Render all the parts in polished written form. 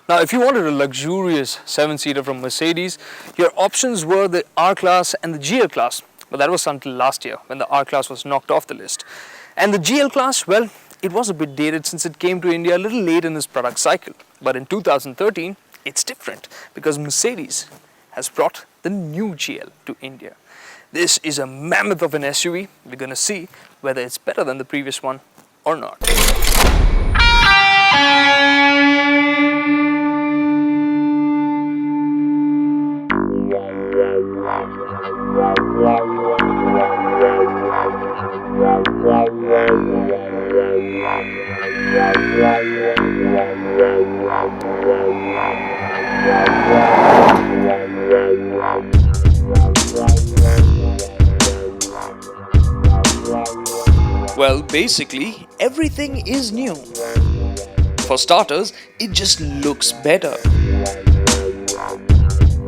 Now, if you wanted a luxurious 7-seater from Mercedes, your options were the R-Class and the GL Class. But that was until last year when the R-Class was knocked off the list. And the GL Class, well, it was a bit dated since it came to India a little late in its product cycle. But in 2013, it's different because Mercedes has brought the new GL to India. This is a mammoth of an SUV. We're going to see whether it's better than the previous one or not. Well, basically, everything is new. For starters, it just looks better.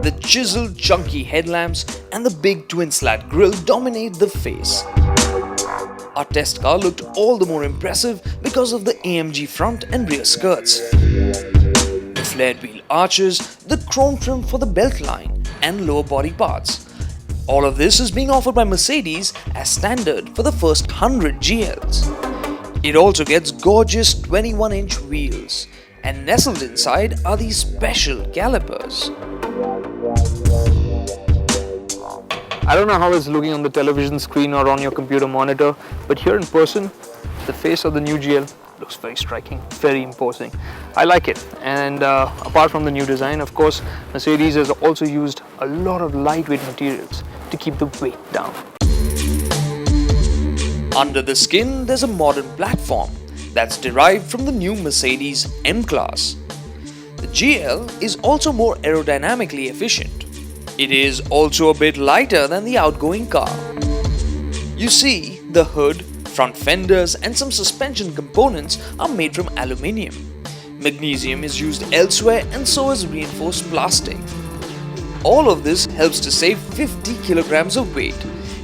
The chiseled, chunky headlamps and the big twin-slat grille dominate the face. Our test car looked all the more impressive because of the AMG front and rear skirts, the flared wheel arches, the chrome trim for the belt line and lower body parts. All of this is being offered by Mercedes as standard for the first 100 GLs. It also gets gorgeous 21-inch wheels, and nestled inside are these special calipers. I don't know how it's looking on the television screen or on your computer monitor, but here in person, the face of the new GL looks very striking, very imposing. I like it. And apart from the new design, of course, Mercedes has also used a lot of lightweight materials to keep the weight down. Under the skin, there's a modern platform that's derived from the new Mercedes M-Class. The GL is also more aerodynamically efficient. It is also a bit lighter than the outgoing car. You see, the hood, front fenders and some suspension components are made from aluminium. Magnesium is used elsewhere and so is reinforced plastic. All of this helps to save 50 kilograms of weight,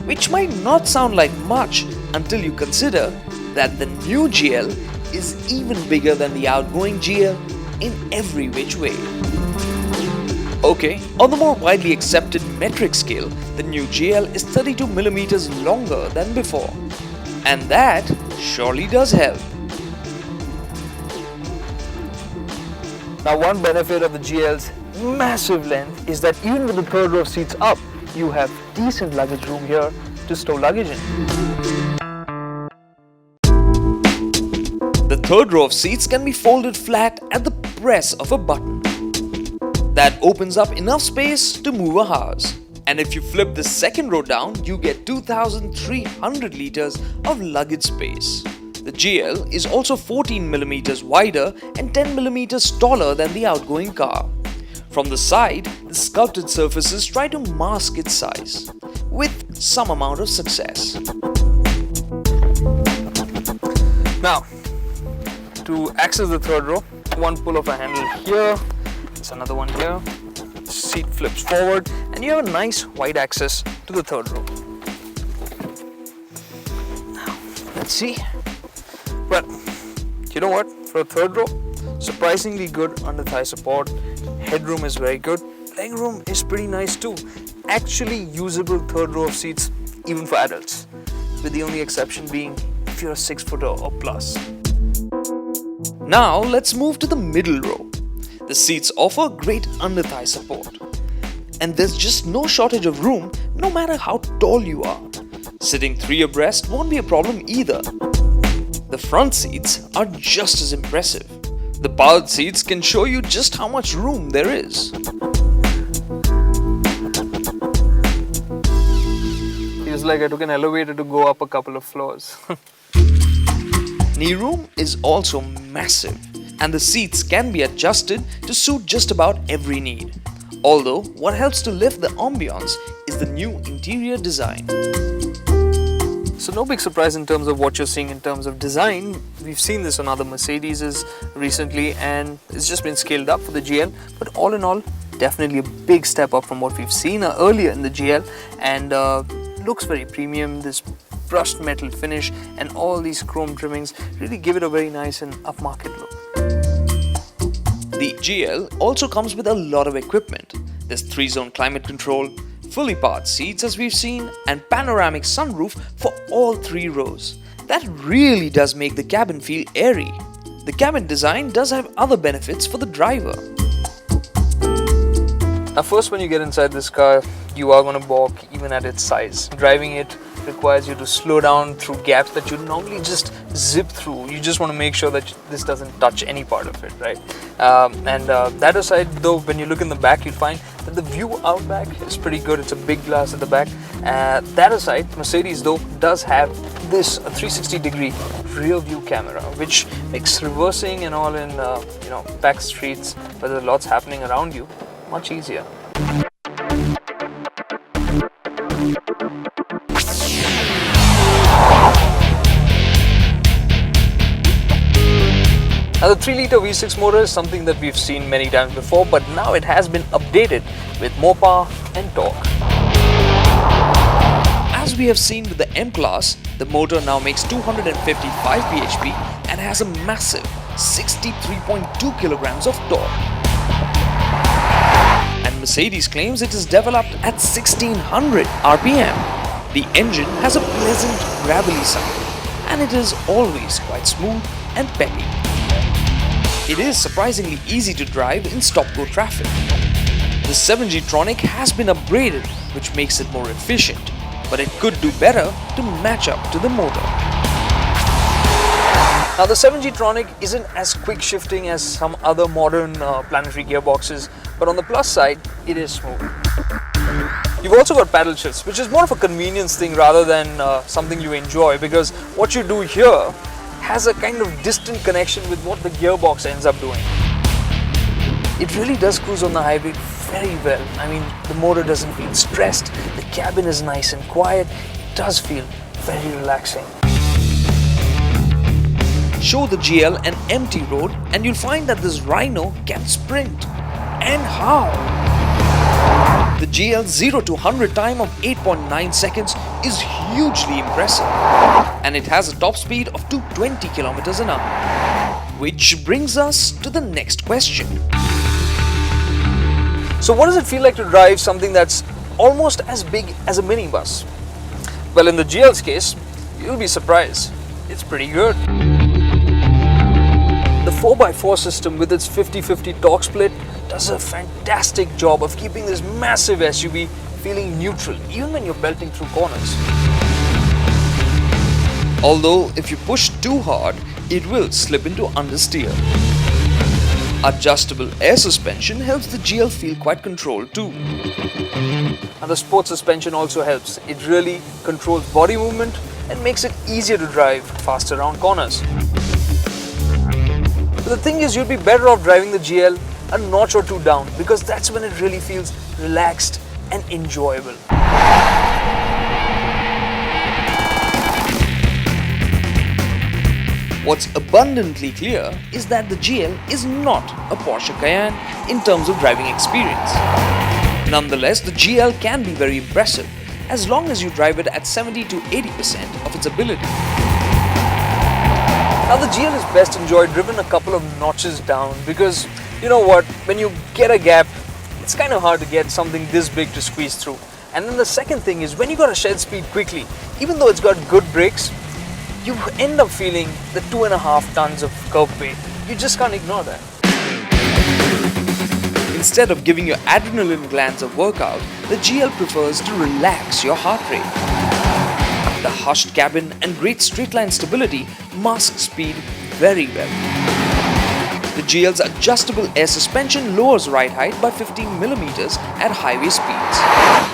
which might not sound like much until you consider that the new GL is even bigger than the outgoing GL in every which way. Okay, on the more widely accepted metric scale, the new GL is 32mm longer than before. And that surely does help. Now, one benefit of the GL's massive length is that even with the third row of seats up, you have decent luggage room here to store luggage in. The third row of seats can be folded flat at the press of a button. That opens up enough space to move a house. And if you flip the second row down, you get 2,300 liters of luggage space. The GL is also 14mm wider and 10mm taller than the outgoing car. From the side, the sculpted surfaces try to mask its size, with some amount of success. Now, to access the third row, one pull of a handle here, there's another one here, the seat flips forward, and you have a nice wide access to the third row. Now, let's see. Well, you know what? For a third row, surprisingly good under thigh support. Headroom is very good. Legroom is pretty nice too. Actually usable third row of seats even for adults, with the only exception being if you're a 6-footer or plus. Now let's move to the middle row. The seats offer great under thigh support. And there's just no shortage of room no matter how tall you are. Sitting 3 abreast won't be a problem either. The front seats are just as impressive. The powered seats can show you just how much room there is. Feels like I took an elevator to go up a couple of floors. Knee room is also massive, and the seats can be adjusted to suit just about every need. Although, what helps to lift the ambience is the new interior design. So no big surprise in terms of what you're seeing in terms of design. We've seen this on other Mercedes recently and it's just been scaled up for the GL. But all in all, definitely a big step up from what we've seen earlier in the GL, and looks very premium. This brushed metal finish and all these chrome trimmings really give it a very nice and upmarket look. The GL also comes with a lot of equipment. There's 3-zone climate control, fully powered seats as we've seen, and panoramic sunroof for all 3 rows. That really does make the cabin feel airy. The cabin design does have other benefits for the driver. Now first, when you get inside this car, you are going to balk even at its size. Driving it requires you to slow down through gaps that you normally just zip through. You just want to make sure that this doesn't touch any part of it, right? That aside though, when you look in the back, you'll find that the view out back is pretty good. It's a big glass at the back. That aside, Mercedes though does have this 360-degree rear view camera, which makes reversing and all in back streets where there's lots happening around you much easier. Now the 3-liter V6 motor is something that we've seen many times before, but now it has been updated with more power and torque. As we have seen with the M-Class, the motor now makes 255 bhp and has a massive 63.2 kilograms of torque. And Mercedes claims it is developed at 1600 RPM. The engine has a pleasant gravelly sound and it is always quite smooth and peppy. It is surprisingly easy to drive in stop-go traffic. The 7G-tronic has been upgraded, which makes it more efficient, but it could do better to match up to the motor. Now the 7G-tronic isn't as quick shifting as some other modern planetary gearboxes, but on the plus side, it is smooth. You've also got paddle shifts, which is more of a convenience thing rather than something you enjoy, because what you do here has a kind of distant connection with what the gearbox ends up doing. It really does cruise on the highway very well. I mean, the motor doesn't feel stressed, the cabin is nice and quiet, it does feel very relaxing. Show the GL an empty road and you'll find that this Rhino can sprint. And how? The GL's 0 to 100 time of 8.9 seconds is hugely impressive, and it has a top speed of 220 km an hour. Which brings us to the next question. So what does it feel like to drive something that's almost as big as a minibus? Well, in the GL's case, you'll be surprised. It's pretty good. The 4x4 system with its 50-50 torque split does a fantastic job of keeping this massive SUV feeling neutral even when you're belting through corners. Although if you push too hard, it will slip into understeer. Adjustable air suspension helps the GL feel quite controlled too. And the sports suspension also helps. It really controls body movement and makes it easier to drive fast around corners. But the thing is, you'd be better off driving the GL a notch or two down, because that's when it really feels relaxed and enjoyable. What's abundantly clear is that the GL is not a Porsche Cayenne in terms of driving experience. Nonetheless, the GL can be very impressive as long as you drive it at 70 to 80% of its ability. Now the GL is best enjoyed driven a couple of notches down, because you know what, when you get a gap, it's kind of hard to get something this big to squeeze through. And then the second thing is, when you gotta shed speed quickly, even though it's got good brakes, you end up feeling the 2.5 tons of curb weight. You just can't ignore that. Instead of giving your adrenaline glands a workout, the GL prefers to relax your heart rate. The hushed cabin and great straight-line stability mask speed very well. The GL's adjustable air suspension lowers ride height by 15mm at highway speeds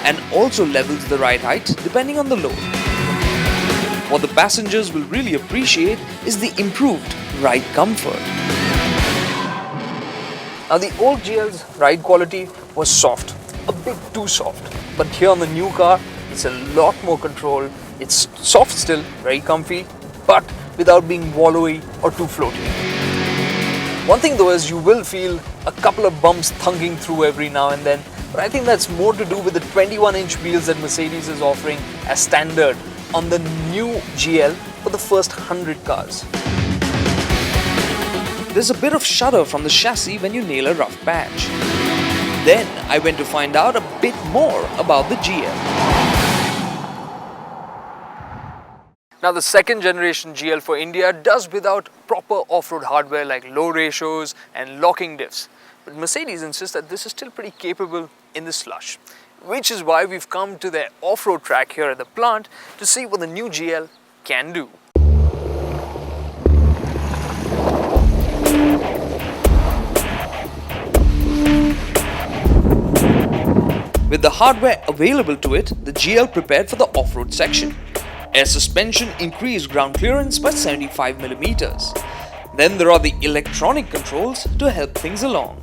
and also levels the ride height depending on the load. What the passengers will really appreciate is the improved ride comfort. Now the old GL's ride quality was soft, a bit too soft, but here on the new car, it's a lot more control. It's soft still, very comfy, but without being wallowy or too floaty. One thing though is you will feel a couple of bumps thunking through every now and then, but I think that's more to do with the 21-inch wheels that Mercedes is offering as standard on the new GL for the first 100 cars. there's a bit of shudder from the chassis when you nail a rough patch. Then I went to find out a bit more about the GL. Now the second generation GL for India does without proper off-road hardware like low ratios and locking diffs. But Mercedes insists that this is still pretty capable in the slush, which is why we've come to their off-road track here at the plant to see what the new GL can do. With the hardware available to it, the GL prepared for the off-road section. Air suspension increased ground clearance by 75mm. Then there are the electronic controls to help things along.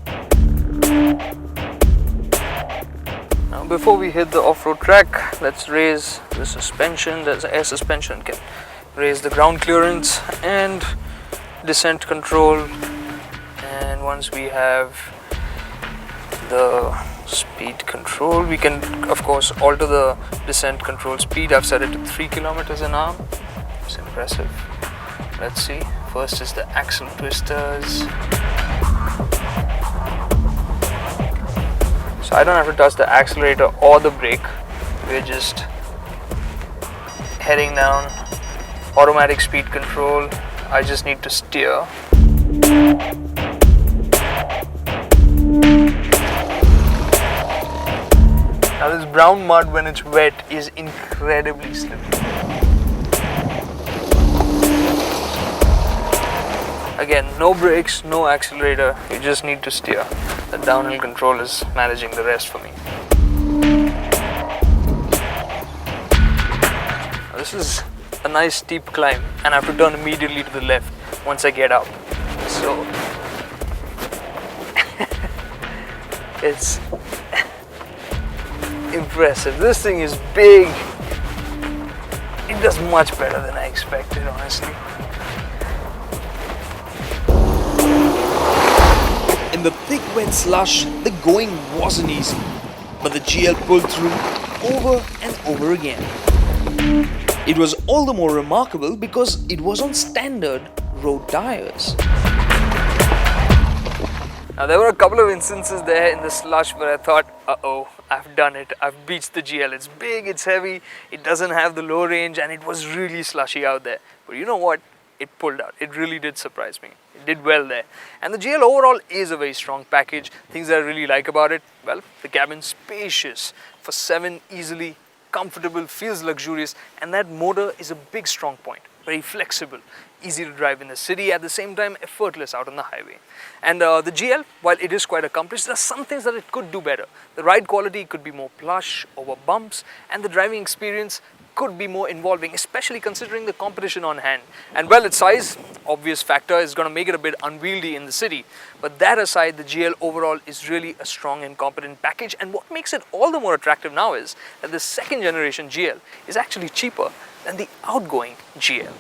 Now before we hit the off-road track, let's raise the suspension. There's air suspension, can raise the ground clearance and descent control. And once we have the speed control, we can of course alter the descent control speed. I've set it to 3 kilometers an hour. It's impressive. Let's see. First is the axle twisters. So I don't have to touch the accelerator or the brake. We're just heading down. Automatic speed control. I just need to steer. Now this brown mud when it's wet is incredibly slippery. Again, no brakes, no accelerator, you just need to steer. The downhill control is managing the rest for me. Now this is a nice steep climb and I have to turn immediately to the left once I get up. So it's impressive. This thing is big. It does much better than I expected, honestly. In the thick wet slush, the going wasn't easy, but the GL pulled through over and over again. It was all the more remarkable because it was on standard road tires. Now there were a couple of instances there in the slush where I thought, uh-oh, I've done it, I've beached the GL. It's big, it's heavy, it doesn't have the low range and it was really slushy out there. But you know what? It pulled out. It really did surprise me. It did well there. And the GL overall is a very strong package. Things that I really like about it, well, the cabin's spacious. For 7, easily, comfortable, feels luxurious, and that motor is a big strong point. Very flexible, easy to drive in the city, at the same time effortless out on the highway. And the GL, while it is quite accomplished, there are some things that it could do better. The ride quality could be more plush, over bumps, and the driving experience could be more involving, especially considering the competition on hand. And well, its size, obvious factor, is going to make it a bit unwieldy in the city. But that aside, the GL overall is really a strong and competent package. And what makes it all the more attractive now is that the second generation GL is actually cheaper than the outgoing GL.